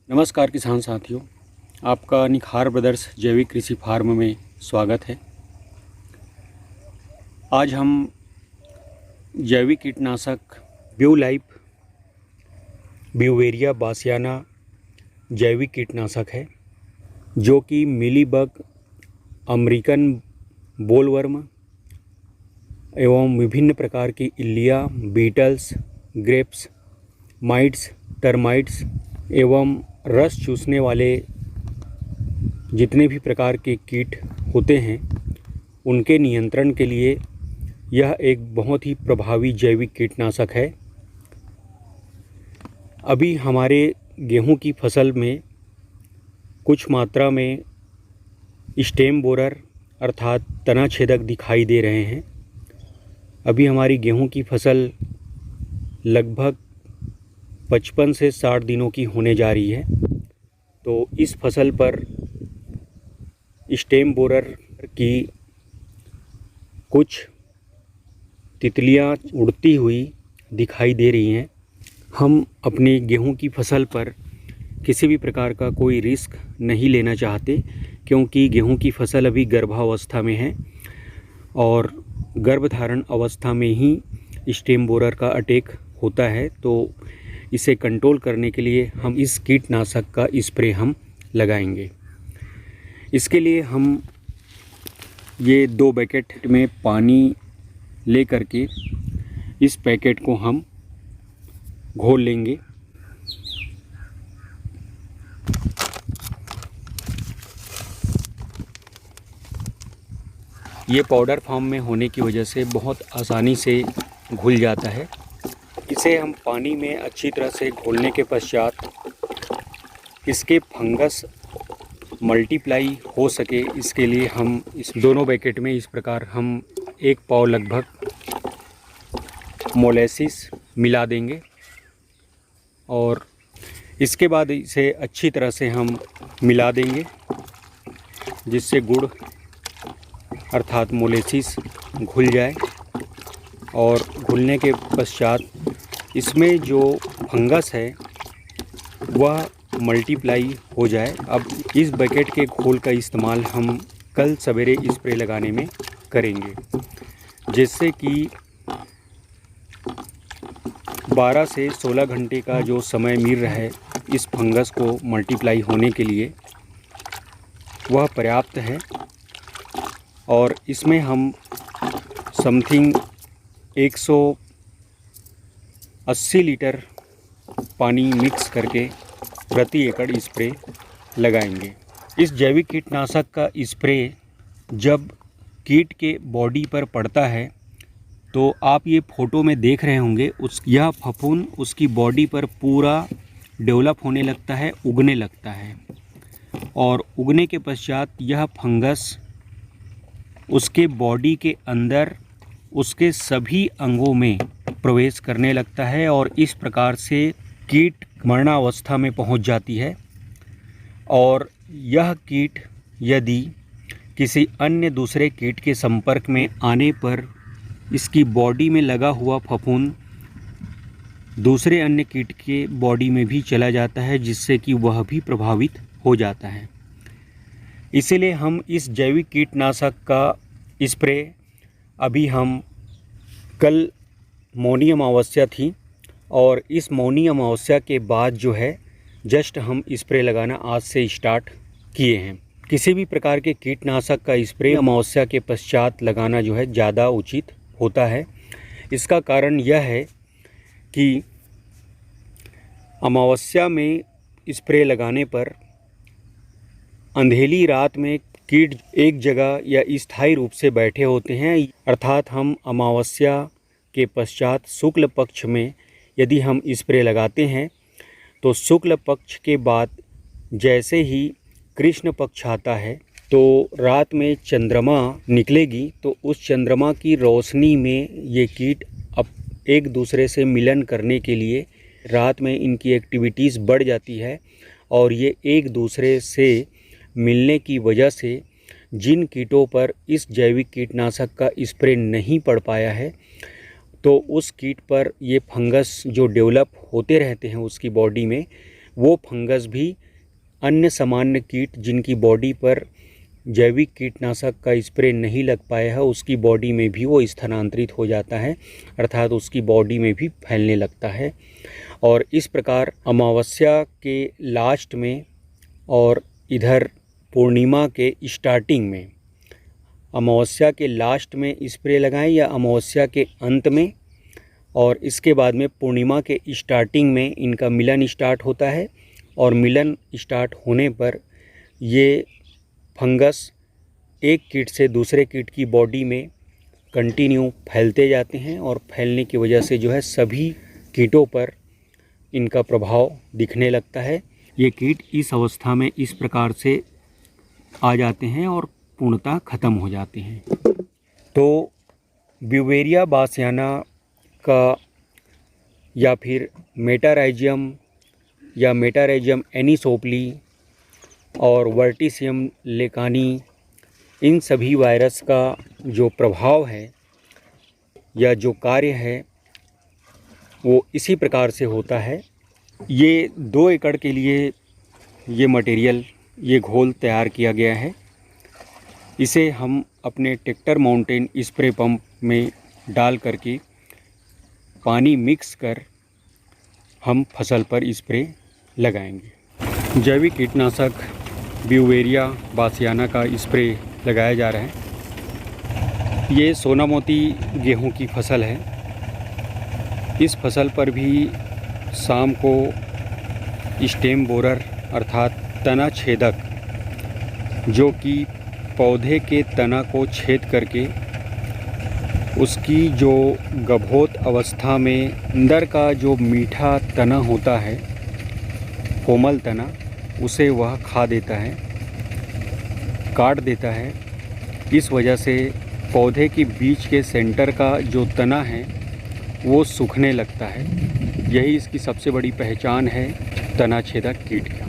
नमस्कार किसान साथियों, आपका निखार ब्रदर्स जैविक कृषि फार्म में स्वागत है। आज हम जैविक कीटनाशक ब्यूलाइफ ब्यूवेरिया बासियाना जैविक कीटनाशक है, जो कि मिलीबग, अमेरिकन बोलवर्म एवं विभिन्न प्रकार की इल्लिया, बीटल्स, ग्रेप्स, माइट्स, टर्माइट्स एवं रस चूसने वाले जितने भी प्रकार के कीट होते हैं उनके नियंत्रण के लिए यह एक बहुत ही प्रभावी जैविक कीटनाशक है। अभी हमारे गेहूं की फसल में कुछ मात्रा में स्टेम बोरर अर्थात तना छेदक दिखाई दे रहे हैं। अभी हमारी गेहूं की फसल लगभग 55 से 60 दिनों की होने जा रही है। तो इस फसल पर स्टेम बोरर की कुछ तितलियां उड़ती हुई दिखाई दे रही हैं। हम अपनी गेहूं की फसल पर किसी भी प्रकार का कोई रिस्क नहीं लेना चाहते, क्योंकि गेहूं की फसल अभी गर्भावस्था में है और गर्भधारण अवस्था में ही स्टेम बोरर का अटैक होता है। तो इसे कंट्रोल करने के लिए हम इस कीटनाशक का स्प्रे हम लगाएंगे। इसके लिए हम ये 2 बकेट में पानी ले करके इस पैकेट को हम घोल लेंगे। ये पाउडर फॉर्म में होने की वजह से बहुत आसानी से घुल जाता है। इसे हम पानी में अच्छी तरह से घोलने के पश्चात इसके फंगस मल्टीप्लाई हो सके, इसके लिए हम इस दोनों पैकेट में इस प्रकार हम 1 पाव लगभग मोलेसिस मिला देंगे और इसके बाद इसे अच्छी तरह से हम मिला देंगे, जिससे गुड़ अर्थात मोलेसिस घुल जाए। और घुलने के पश्चात इसमें जो फंगस है वह मल्टीप्लाई हो जाए। अब इस बकेट के घोल का इस्तेमाल हम कल सवेरे स्प्रे लगाने में करेंगे, जिससे कि 12 से 16 घंटे का जो समय मिल रहा है इस फंगस को मल्टीप्लाई होने के लिए, वह पर्याप्त है। और इसमें हम समथिंग 180 लीटर पानी मिक्स करके प्रति एकड़ स्प्रे लगाएंगे। इस जैविक कीटनाशक का स्प्रे जब कीट के बॉडी पर पड़ता है तो आप ये फ़ोटो में देख रहे होंगे, यह फफूंद उसकी बॉडी पर पूरा डेवलप होने लगता है, उगने लगता है। और उगने के पश्चात यह फंगस उसके बॉडी के अंदर उसके सभी अंगों में प्रवेश करने लगता है और इस प्रकार से कीट मरणावस्था में पहुंच जाती है। और यह कीट यदि किसी अन्य दूसरे कीट के संपर्क में आने पर इसकी बॉडी में लगा हुआ फफूंद दूसरे अन्य कीट के बॉडी में भी चला जाता है, जिससे कि वह भी प्रभावित हो जाता है। इसीलिए हम इस जैविक कीटनाशक का स्प्रे अभी हम कल मौनी अमावस्या थी और इस मौनी अमावस्या के बाद जो है जस्ट हम स्प्रे लगाना आज से स्टार्ट किए हैं। किसी भी प्रकार के कीटनाशक का स्प्रे अमावस्या के पश्चात लगाना जो है ज़्यादा उचित होता है। इसका कारण यह है कि अमावस्या में स्प्रे लगाने पर अंधेरी रात में कीट एक जगह या स्थायी रूप से बैठे होते हैं। अर्थात हम अमावस्या के पश्चात शुक्ल पक्ष में यदि हम स्प्रे लगाते हैं तो शुक्ल पक्ष के बाद जैसे ही कृष्ण पक्ष आता है तो रात में चंद्रमा निकलेगी, तो उस चंद्रमा की रोशनी में ये कीट अब एक दूसरे से मिलन करने के लिए रात में इनकी एक्टिविटीज़ बढ़ जाती है। और ये एक दूसरे से मिलने की वजह से जिन कीटों पर इस जैविक कीटनाशक का स्प्रे नहीं पड़ पाया है, तो उस कीट पर ये फंगस जो डेवलप होते रहते हैं उसकी बॉडी में, वो फंगस भी अन्य सामान्य कीट जिनकी बॉडी पर जैविक कीटनाशक का स्प्रे नहीं लग पाया है उसकी बॉडी में भी वो स्थानांतरित हो जाता है, अर्थात उसकी बॉडी में भी फैलने लगता है। और इस प्रकार अमावस्या के लास्ट में और इधर पूर्णिमा के स्टार्टिंग में, अमावस्या के लास्ट में स्प्रे लगाएं या अमावस्या के अंत में, और इसके बाद में पूर्णिमा के स्टार्टिंग में इनका मिलन स्टार्ट होता है। और मिलन स्टार्ट होने पर ये फंगस एक कीट से दूसरे कीट की बॉडी में कंटिन्यू फैलते जाते हैं और फैलने की वजह से जो है सभी कीटों पर इनका प्रभाव दिखने लगता है। ये कीट इस अवस्था में इस प्रकार से आ जाते हैं और पूर्णतः ख़त्म हो जाते हैं। तो ब्यूवेरिया बासियाना का या फिर मेटाराइजियम या मेटाराइजियम एनिसोप्ली और वर्टिसियम लेकानी, इन सभी वायरस का जो प्रभाव है या जो कार्य है वो इसी प्रकार से होता है। ये 2 एकड़ के लिए ये मटेरियल, ये घोल तैयार किया गया है। इसे हम अपने ट्रैक्टर माउंटेन स्प्रे पंप में डाल करके पानी मिक्स कर हम फसल पर स्प्रे लगाएंगे। जैविक कीटनाशक ब्यूवेरिया बासियाना का स्प्रे लगाया जा रहा है। ये सोनामोती गेहूं की फसल है। इस फसल पर भी शाम को स्टेम बोरर अर्थात तना छेदक, जो कि पौधे के तना को छेद करके उसकी जो गभोत अवस्था में अंदर का जो मीठा तना होता है, कोमल तना, उसे वह खा देता है, काट देता है। इस वजह से पौधे के बीच के सेंटर का जो तना है वो सूखने लगता है। यही इसकी सबसे बड़ी पहचान है तना छेदक कीट का।